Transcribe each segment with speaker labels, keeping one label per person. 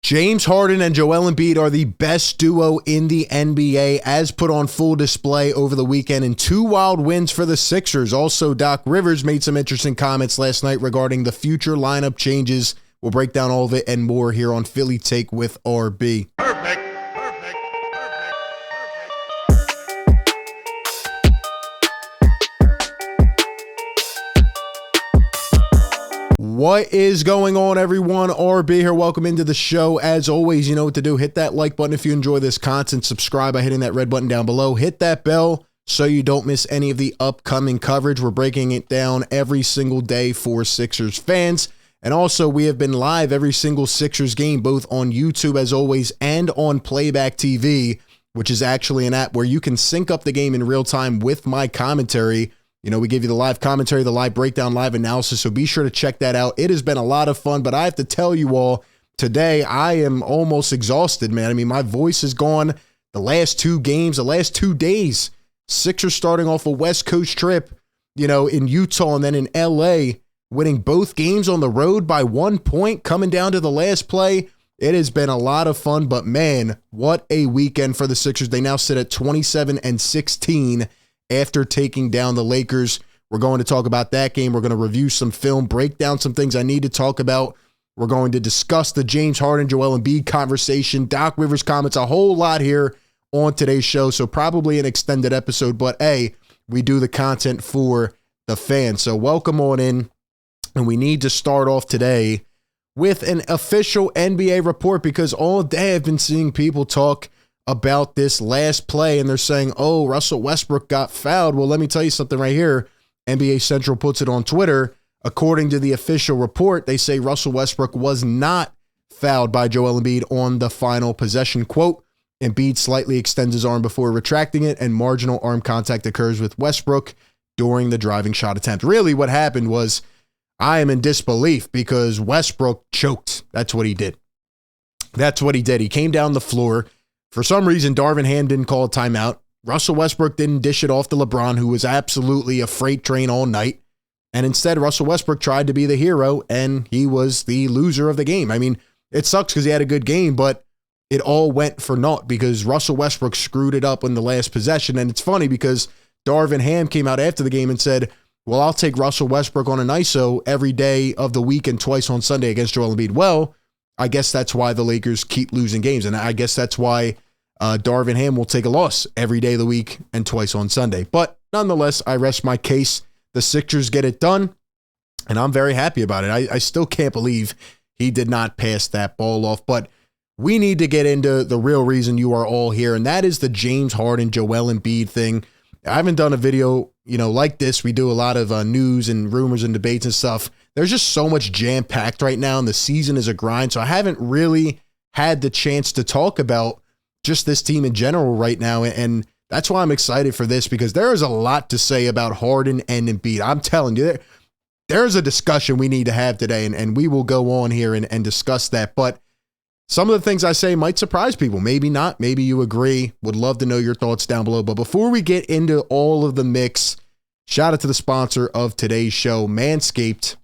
Speaker 1: James Harden and Joel Embiid are the best duo in the NBA, as put on full display over the weekend in two wild wins for the Sixers. Also, Doc Rivers made some interesting comments last night regarding the future lineup changes. We'll break down all of it and more here on Philly Take with RB.
Speaker 2: Perfect.
Speaker 1: What is going on, everyone? RB here. Welcome into the show. As always, you know what to do. Hit that like button if you enjoy this content. Subscribe by hitting that red button down below. Hit that bell so you don't miss any of the upcoming coverage. We're breaking it down every single day for Sixers fans. And also, we have been live every single Sixers game, both on YouTube, as always, and on Playback TV, which is actually an app where you can sync up the game in real time with my commentary. You know, we give you the live commentary, the live breakdown, live analysis, so be sure to check that out. It has been a lot of fun, but I have to tell you all, today I am almost exhausted, man. I mean, my voice is gone. The last two games, the last 2 days, Sixers starting off a West Coast trip, you know, in Utah and then in LA, winning both games on the road by 1 point, coming down to the last play. It has been a lot of fun, but man, what a weekend for the Sixers. They now sit at 27-16. After taking down the Lakers. We're going to talk about that game. We're going to review some film, break down some things I need to talk about. We're going to discuss the James Harden, Joel Embiid conversation, Doc Rivers comments, a whole lot here on today's show. So probably an extended episode, but hey, we do the content for the fans. So welcome on in. And we need to start off today with an official NBA report, because all day I've been seeing people talk about this last play, and they're saying, oh, Russell Westbrook got fouled. Well, let me tell you something right here. NBA Central puts it on Twitter. According to the official report, they say Russell Westbrook was not fouled by Joel Embiid on the final possession. Quote, Embiid slightly extends his arm before retracting it, and marginal arm contact occurs with Westbrook during the driving shot attempt. Really, what happened was, I am in disbelief, because Westbrook choked. That's what he did. He came down the floor. For some reason, Darvin Ham didn't call a timeout. Russell Westbrook didn't dish it off to LeBron, who was absolutely a freight train all night. And instead, Russell Westbrook tried to be the hero, and he was the loser of the game. I mean, it sucks because he had a good game, but it all went for naught because Russell Westbrook screwed it up in the last possession. And it's funny because Darvin Ham came out after the game and said, well, I'll take Russell Westbrook on an ISO every day of the week and twice on Sunday against Joel Embiid. Well, I guess that's why the Lakers keep losing games. And I guess that's why Darvin Ham will take a loss every day of the week and twice on Sunday. But nonetheless, I rest my case. The Sixers get it done, and I'm very happy about it. I still can't believe he did not pass that ball off. But we need to get into the real reason you are all here, and that is the James Harden, Joel Embiid thing. I haven't done a video, like this. We do a lot of news and rumors and debates and stuff. There's just so much jam-packed right now, and the season is a grind, so I haven't really had the chance to talk about just this team in general right now. And that's why I'm excited for this, because there is a lot to say about Harden and Embiid. I'm telling you, there's a discussion we need to have today, and we will go on here and discuss that. But some of the things I say might surprise people. Maybe not. Maybe you agree. Would love to know your thoughts down below. But before we get into all of the mix, shout out to the sponsor of today's show. Manscaped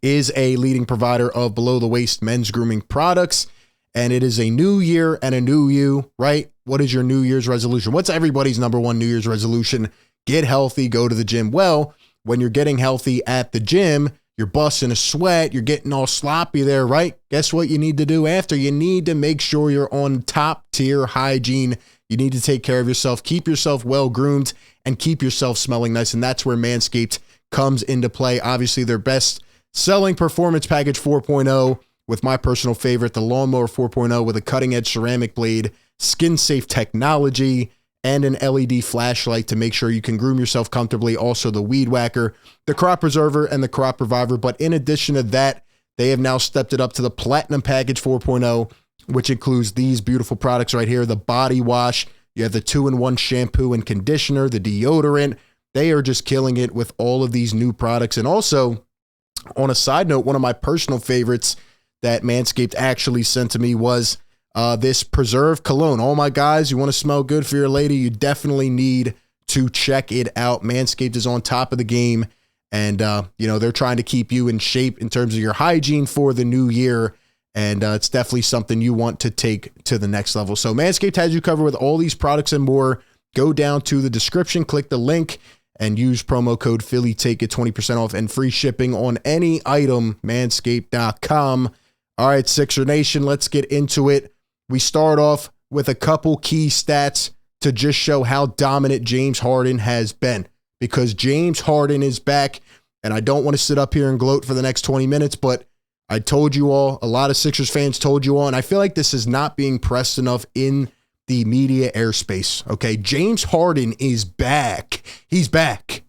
Speaker 1: is a leading provider of below-the-waist men's grooming products. And it is a new year and a new you, right? What is your New Year's resolution? What's everybody's number one New Year's resolution? Get healthy, go to the gym. Well, when you're getting healthy at the gym, you're busting a sweat, you're getting all sloppy there, right? Guess what you need to do after? You need to make sure you're on top tier hygiene. You need to take care of yourself, keep yourself well groomed, and keep yourself smelling nice. And that's where Manscaped comes into play. Obviously, their best selling Performance Package 4.0, with my personal favorite, the Lawnmower 4.0, with a cutting-edge ceramic blade, skin-safe technology, and an LED flashlight to make sure you can groom yourself comfortably. Also, the Weed Whacker, the Crop Preserver, and the Crop Reviver. But in addition to that, they have now stepped it up to the Platinum Package 4.0, which includes these beautiful products right here, the body wash. You have the 2-in-1 shampoo and conditioner, the deodorant. They are just killing it with all of these new products. And also, on a side note, one of my personal favorites that Manscaped actually sent to me was this Preserve Cologne. Oh my guys, you want to smell good for your lady? You definitely need to check it out. Manscaped is on top of the game, and they're trying to keep you in shape in terms of your hygiene for the new year. And it's definitely something you want to take to the next level. So Manscaped has you covered with all these products and more. Go down to the description, click the link, and use promo code Philly. Take it 20% off and free shipping on any item, manscaped.com. All right, Sixer Nation, let's get into it. We start off with a couple key stats to just show how dominant James Harden has been, because James Harden is back, and I don't want to sit up here and gloat for the next 20 minutes, but I told you all, a lot of Sixers fans told you all, and I feel like this is not being pressed enough in the media airspace, okay? James Harden is back. He's back.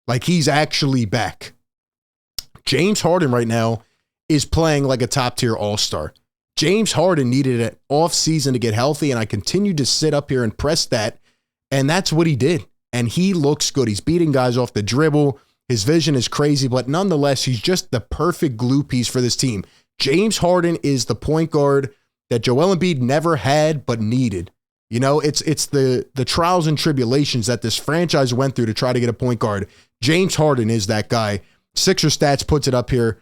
Speaker 1: Like, he's actually back. James Harden right now is playing like a top-tier all-star. James Harden needed an off-season to get healthy, and I continued to sit up here and press that, and that's what he did. And he looks good. He's beating guys off the dribble. His vision is crazy, but nonetheless, he's just the perfect glue piece for this team. James Harden is the point guard that Joel Embiid never had but needed. You know, it's the trials and tribulations that this franchise went through to try to get a point guard. James Harden is that guy. Sixer Stats puts it up here.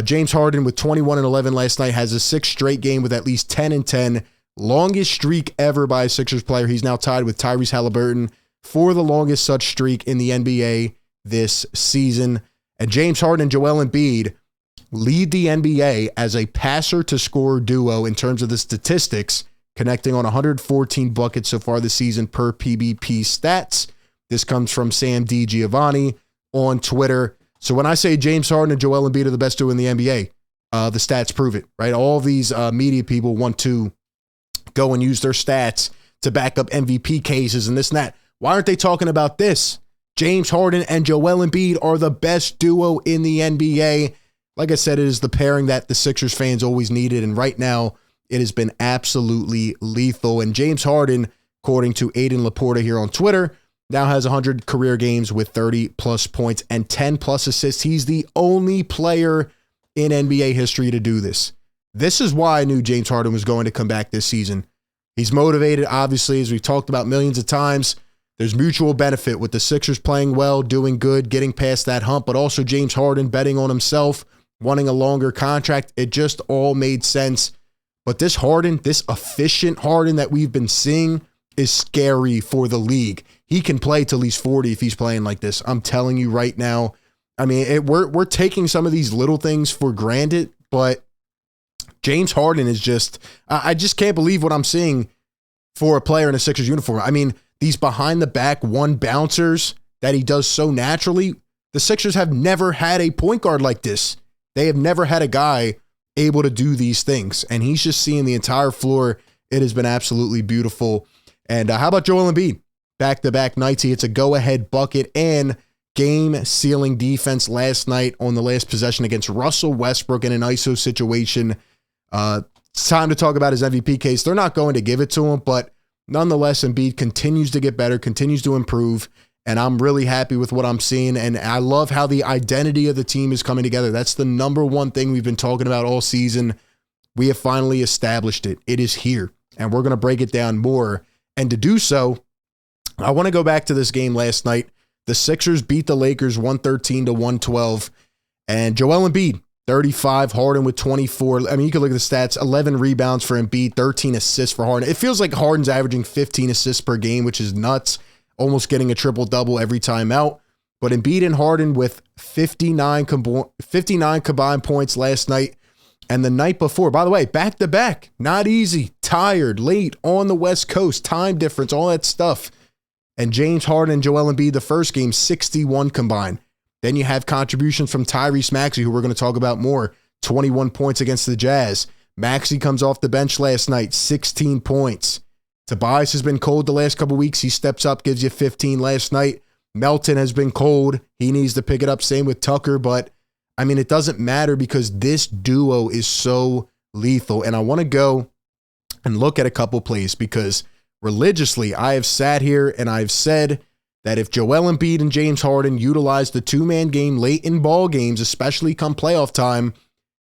Speaker 1: James Harden with 21 and 11 last night has a sixth straight game with at least 10 and 10. Longest streak ever by a Sixers player. He's now tied with Tyrese Halliburton for the longest such streak in the NBA this season. And James Harden and Joel Embiid lead the NBA as a passer to scorer duo in terms of the statistics, connecting on 114 buckets so far this season per PBP stats. This comes from Sam D. Giovanni on Twitter. So when I say James Harden and Joel Embiid are the best duo in the NBA, the stats prove it, right? All these media people want to go and use their stats to back up MVP cases and this and that. Why aren't they talking about this? James Harden and Joel Embiid are the best duo in the NBA. Like I said, it is the pairing that the Sixers fans always needed, and right now it has been absolutely lethal. And James Harden, according to Aiden Laporta here on Twitter, now has 100 career games with 30-plus points and 10-plus assists. He's the only player in NBA history to do this. This is why I knew James Harden was going to come back this season. He's motivated, obviously, as we've talked about millions of times. There's mutual benefit with the Sixers playing well, doing good, getting past that hump, but also James Harden betting on himself, wanting a longer contract. It just all made sense. But this Harden, this efficient Harden that we've been seeing is scary for the league. He can play till he's 40 if he's playing like this. I'm telling you right now. I mean, we're taking some of these little things for granted, but James Harden is just, I just can't believe what I'm seeing for a player in a Sixers uniform. I mean, these behind the back one bouncers that he does so naturally, the Sixers have never had a point guard like this. They have never had a guy able to do these things, and he's just seeing the entire floor. It has been absolutely beautiful. And how about Joel Embiid? Back-to-back nights, he hits a go-ahead bucket and game-sealing defense last night on the last possession against Russell Westbrook in an ISO situation. It's time to talk about his MVP case. They're not going to give it to him, but nonetheless, Embiid continues to get better, continues to improve, and I'm really happy with what I'm seeing, and I love how the identity of the team is coming together. That's the number one thing we've been talking about all season. We have finally established it. It is here, and we're going to break it down more. And to do so, I want to go back to this game last night. The Sixers beat the Lakers 113-112, and Joel Embiid, 35, Harden with 24. I mean, you can look at the stats, 11 rebounds for Embiid, 13 assists for Harden. It feels like Harden's averaging 15 assists per game, which is nuts, almost getting a triple-double every time out. But Embiid and Harden with 59 combined points last night. And the night before, by the way, back-to-back, not easy, tired, late, on the West Coast, time difference, all that stuff. And James Harden and Joel Embiid, the first game, 61 combined. Then you have contributions from Tyrese Maxey, who we're going to talk about more, 21 points against the Jazz. Maxey comes off the bench last night, 16 points. Tobias has been cold the last couple weeks. He steps up, gives you 15 last night. Melton has been cold. He needs to pick it up. Same with Tucker. But, I mean, it doesn't matter because this duo is so lethal. And I want to go and look at a couple plays because religiously I have sat here and I've said that if Joel Embiid and James Harden utilize the two-man game late in ball games, especially come playoff time,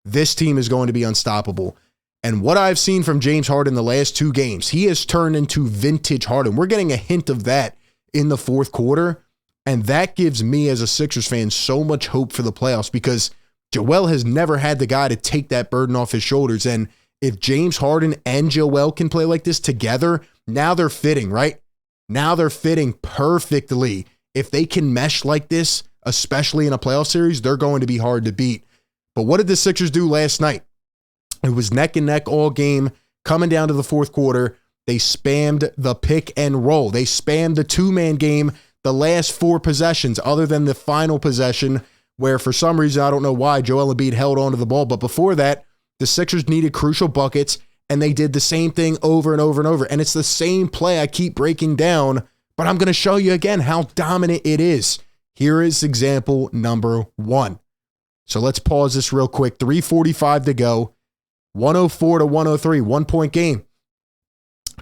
Speaker 1: this team is going to be unstoppable. And what I've seen from James Harden the last two games, he has turned into vintage Harden. We're getting a hint of that in the fourth quarter, and that gives me as a Sixers fan so much hope for the playoffs because Joel has never had the guy to take that burden off his shoulders. And if James Harden and Joel can play like this together, now they're fitting, right? Now they're fitting perfectly. If they can mesh like this, especially in a playoff series, they're going to be hard to beat. But what did the Sixers do last night? It was neck and neck all game. Coming down to the fourth quarter, they spammed the pick and roll. They spammed the two-man game the last 4 possessions, other than the final possession where for some reason, I don't know why, Joel Embiid held onto the ball. But before that, the Sixers needed crucial buckets, and they did the same thing over and over and over. And it's the same play I keep breaking down, but I'm going to show you again how dominant it is. Here is example number 1. So let's pause this real quick. 3:45 to go. 104 to 103, 1-point game.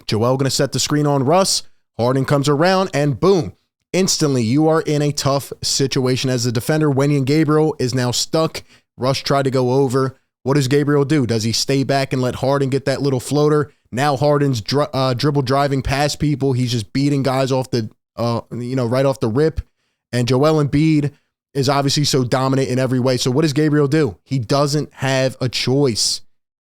Speaker 1: Joel going to set the screen on Russ. Harden comes around, and boom. Instantly, you are in a tough situation as a defender. Wenyen Gabriel is now stuck. Russ tried to go over. What does Gabriel do? Does he stay back and let Harden get that little floater? Now Harden's dribble driving past people. He's just beating guys off the, right off the rip. And Joel Embiid is obviously so dominant in every way. So what does Gabriel do? He doesn't have a choice.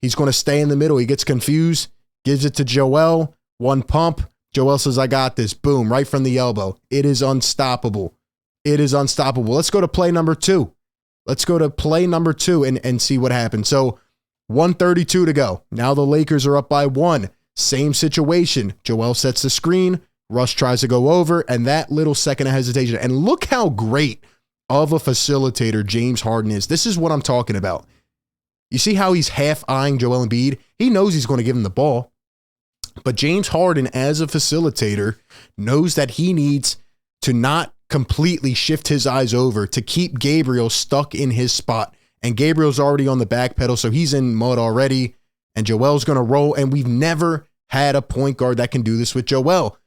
Speaker 1: He's going to stay in the middle. He gets confused, gives it to Joel. One pump. Joel says, I got this. Boom, right from the elbow. It is unstoppable. It is unstoppable. Let's go to play number 2. Let's go to play number 2 and see what happens. So 1:32 to go. Now the Lakers are up by 1. Same situation. Joel sets the screen. Russ tries to go over, and that little second of hesitation. And look how great of a facilitator James Harden is. This is what I'm talking about. You see how he's half eyeing Joel Embiid? He knows he's going to give him the ball. But James Harden, as a facilitator, knows that he needs to not completely shift his eyes over to keep Gabriel stuck in his spot. And Gabriel's already on the back pedal, so he's in mud already. And Joel's going to roll. And we've never had a point guard that can do this with Joel.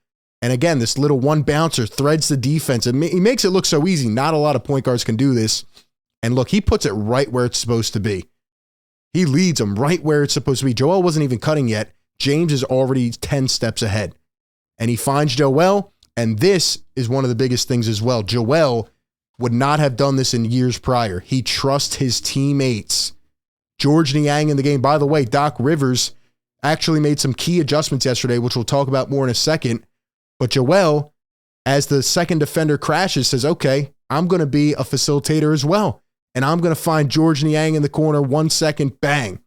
Speaker 1: And again, this little one bouncer threads the defense. And he makes it look so easy. Not a lot of point guards can do this. And look, he puts it right where it's supposed to be. He leads them right where it's supposed to be. Joel wasn't even cutting yet. James is already 10 steps ahead. And he finds Joel, and this is one of the biggest things as well. Joel would not have done this in years prior. He trusts his teammates. George Niang in the game. By the way, Doc Rivers actually made some key adjustments yesterday, which we'll talk about more in a second. But Joel, as the second defender crashes, says, okay, I'm going to be a facilitator as well. And I'm going to find George Niang in the corner. 1 second, bang.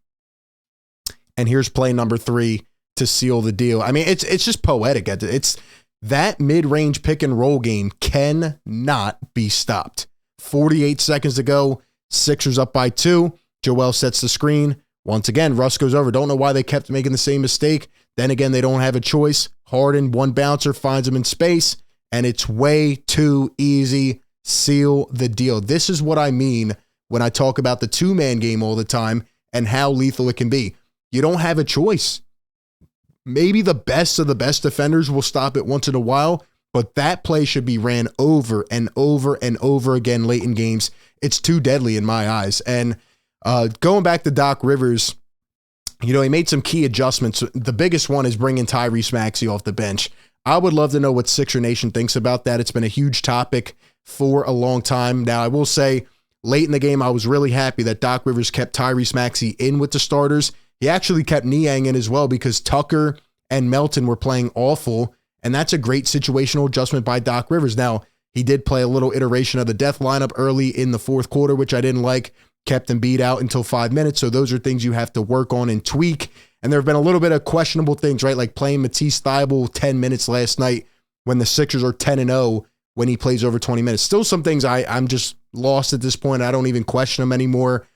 Speaker 1: And here's play number 3 to seal the deal. I mean, it's just poetic. It's that mid-range pick and roll game cannot be stopped. 48 seconds to go. Sixers up by 2. Joel sets the screen. Once again, Russ goes over. Don't know why they kept making the same mistake. Then again, they don't have a choice. Harden, one bouncer, finds him in space, and it's way too easy. Seal the deal. This is what I mean when I talk about the two-man game all the time and how lethal it can be. You don't have a choice. Maybe the best of the best defenders will stop it once in a while, but that play should be ran over and over and over again late in games. It's too deadly in my eyes. And going back to Doc Rivers, he made some key adjustments. The biggest one is bringing Tyrese Maxey off the bench. I would love to know what Sixer Nation thinks about that. It's been a huge topic for a long time. Now, I will say, late in the game, I was really happy that Doc Rivers kept Tyrese Maxey in with the starters. He actually kept Niang in as well because Tucker and Melton were playing awful, and that's a great situational adjustment by Doc Rivers. Now, he did play a little iteration of the death lineup early in the fourth quarter, which I didn't like, kept Embiid out until 5 minutes, so those are things you have to work on and tweak. And there have been a little bit of questionable things, right, like playing Matisse Thybulle 10 minutes last night when the Sixers are 10-0 when he plays over 20 minutes. Still some things I'm just lost at this point. I don't even question them anymore,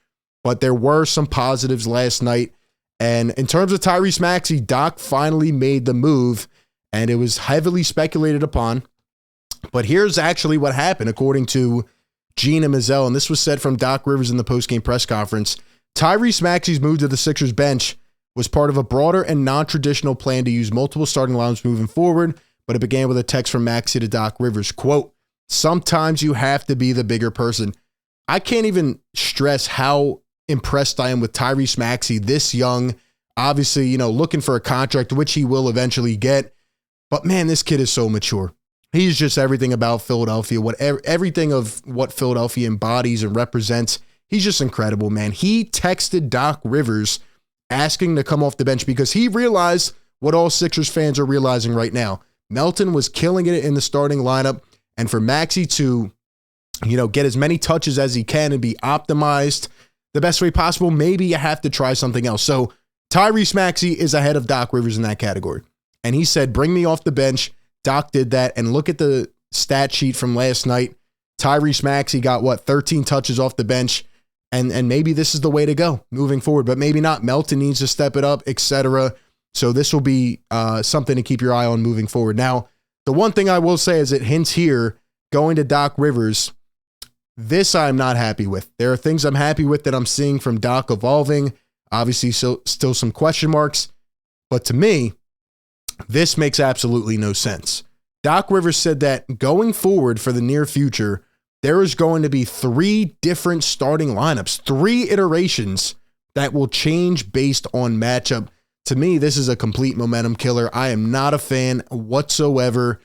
Speaker 1: but there were some positives last night. And in terms of Tyrese Maxey, Doc finally made the move, and it was heavily speculated upon. But here's actually what happened, according to Gina Mizell, and this was said from Doc Rivers in the postgame press conference. Tyrese Maxey's move to the Sixers bench was part of a broader and non-traditional plan to use multiple starting lineups moving forward, but it began with a text from Maxey to Doc Rivers. Quote, sometimes you have to be the bigger person. I can't even stress how impressed I am with Tyrese Maxey, this young, obviously, looking for a contract, which he will eventually get. But man, this kid is so mature. He's just everything about Philadelphia, everything of what Philadelphia embodies and represents. he's just incredible, man. He texted Doc Rivers asking to come off the bench because he realized what all Sixers fans are realizing right now. Melton was killing it in the starting lineup, and for Maxey to, get as many touches as he can and be optimized the best way possible, maybe you have to try something else. So Tyrese Maxey is ahead of Doc Rivers in that category. And he said, bring me off the bench. Doc did that. And look at the stat sheet from last night. Tyrese Maxey got 13 touches off the bench. And maybe this is the way to go moving forward, but maybe not. Melton needs to step it up, etc. So this will be something to keep your eye on moving forward. Now, the one thing I will say is it hints here, going to Doc Rivers, this I'm not happy with. There are things I'm happy with that I'm seeing from Doc evolving. Obviously, still some question marks. But to me, this makes absolutely no sense. Doc Rivers said that going forward for the near future, there is going to be 3 different starting lineups, 3 iterations that will change based on matchup. To me, this is a complete momentum killer. I am not a fan whatsoever.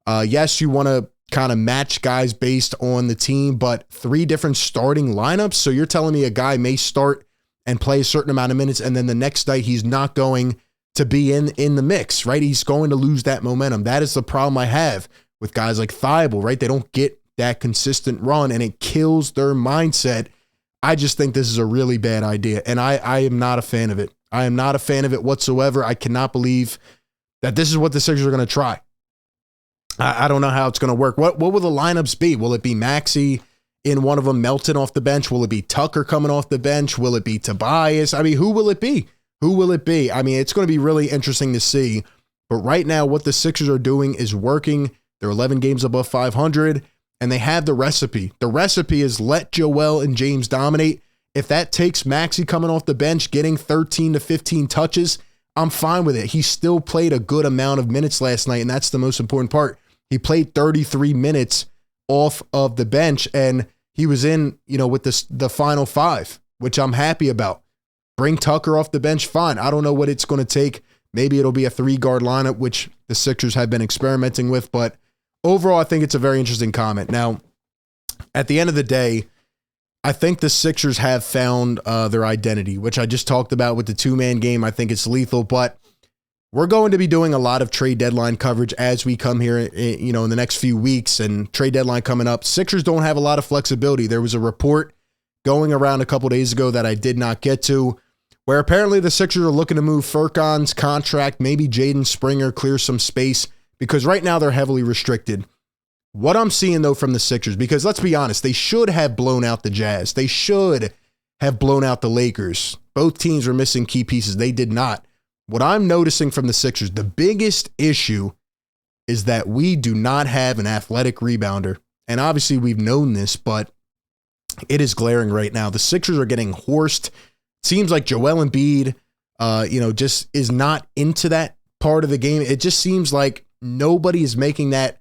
Speaker 1: Yes, you want to kind of match guys based on the team, but 3 different starting lineups. So you're telling me a guy may start and play a certain amount of minutes, and then the next night he's not going to be in the mix, right? He's going to lose that momentum. That is the problem I have with guys like Thibault, right? They don't get that consistent run, and it kills their mindset. I just think this is a really bad idea, and I am not a fan of it. I am not a fan of it whatsoever. I cannot believe that this is what the Sixers are going to try. I don't know how it's going to work. What will the lineups be? Will it be Maxey in one of them, Melton off the bench? Will it be Tucker coming off the bench? Will it be Tobias? I mean, who will it be? Who will it be? I mean, it's going to be really interesting to see. But right now, what the Sixers are doing is working. They're 11 games above 500, and they have the recipe. The recipe is let Joel and James dominate. If that takes Maxey coming off the bench, getting 13 to 15 touches, I'm fine with it. He still played a good amount of minutes last night, and that's the most important part. He played 33 minutes off of the bench, and he was in, with the final 5, which I'm happy about. Bring Tucker off the bench, fine. I don't know what it's going to take. Maybe it'll be a 3-guard lineup, which the Sixers have been experimenting with, but overall, I think it's a very interesting comment. Now, at the end of the day, I think the Sixers have found their identity, which I just talked about with the 2-man game. I think it's lethal, but we're going to be doing a lot of trade deadline coverage as we come here, in the next few weeks, and trade deadline coming up. Sixers don't have a lot of flexibility. There was a report going around a couple days ago that I did not get to, where apparently the Sixers are looking to move Furkan's contract, maybe Jaden Springer, clear some space, because right now they're heavily restricted. What I'm seeing, though, from the Sixers, because let's be honest, they should have blown out the Jazz. They should have blown out the Lakers. Both teams were missing key pieces. They did not. What I'm noticing from the Sixers, the biggest issue is that we do not have an athletic rebounder. And obviously we've known this, but it is glaring right now. The Sixers are getting horsed. Seems like Joel Embiid, just is not into that part of the game. It just seems like nobody is making that,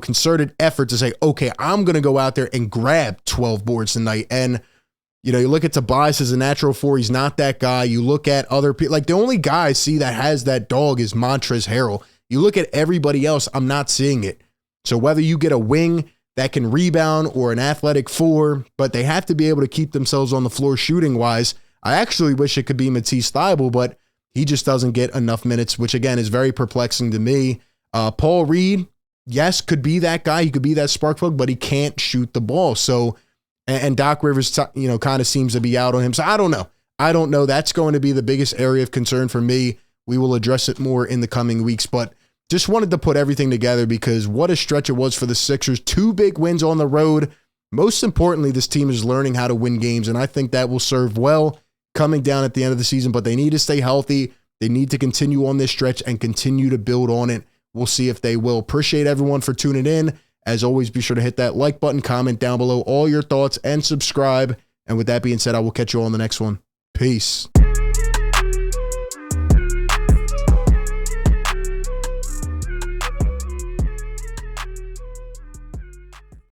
Speaker 1: concerted effort to say, okay, I'm going to go out there and grab 12 boards tonight. And, you look at Tobias as a natural 4. He's not that guy. You look at other people, like the only guy I see that has that dog is Montrezl Harrell. You look at everybody else, I'm not seeing it. So whether you get a wing that can rebound or an athletic 4, but they have to be able to keep themselves on the floor shooting wise. I actually wish it could be Matisse Thybulle, but he just doesn't get enough minutes, which again is very perplexing to me. Paul Reed, yes, could be that guy. He could be that spark plug, but he can't shoot the ball. So, and Doc Rivers, kind of seems to be out on him. So I don't know. That's going to be the biggest area of concern for me. We will address it more in the coming weeks, but just wanted to put everything together because what a stretch it was for the Sixers. 2 big wins on the road. Most importantly, this team is learning how to win games, and I think that will serve well coming down at the end of the season, but they need to stay healthy. They need to continue on this stretch and continue to build on it. We'll see if they will. Appreciate everyone for tuning in. As always, be sure to hit that like button, comment down below all your thoughts, and subscribe. And with that being said, I will catch you all on the next one. Peace.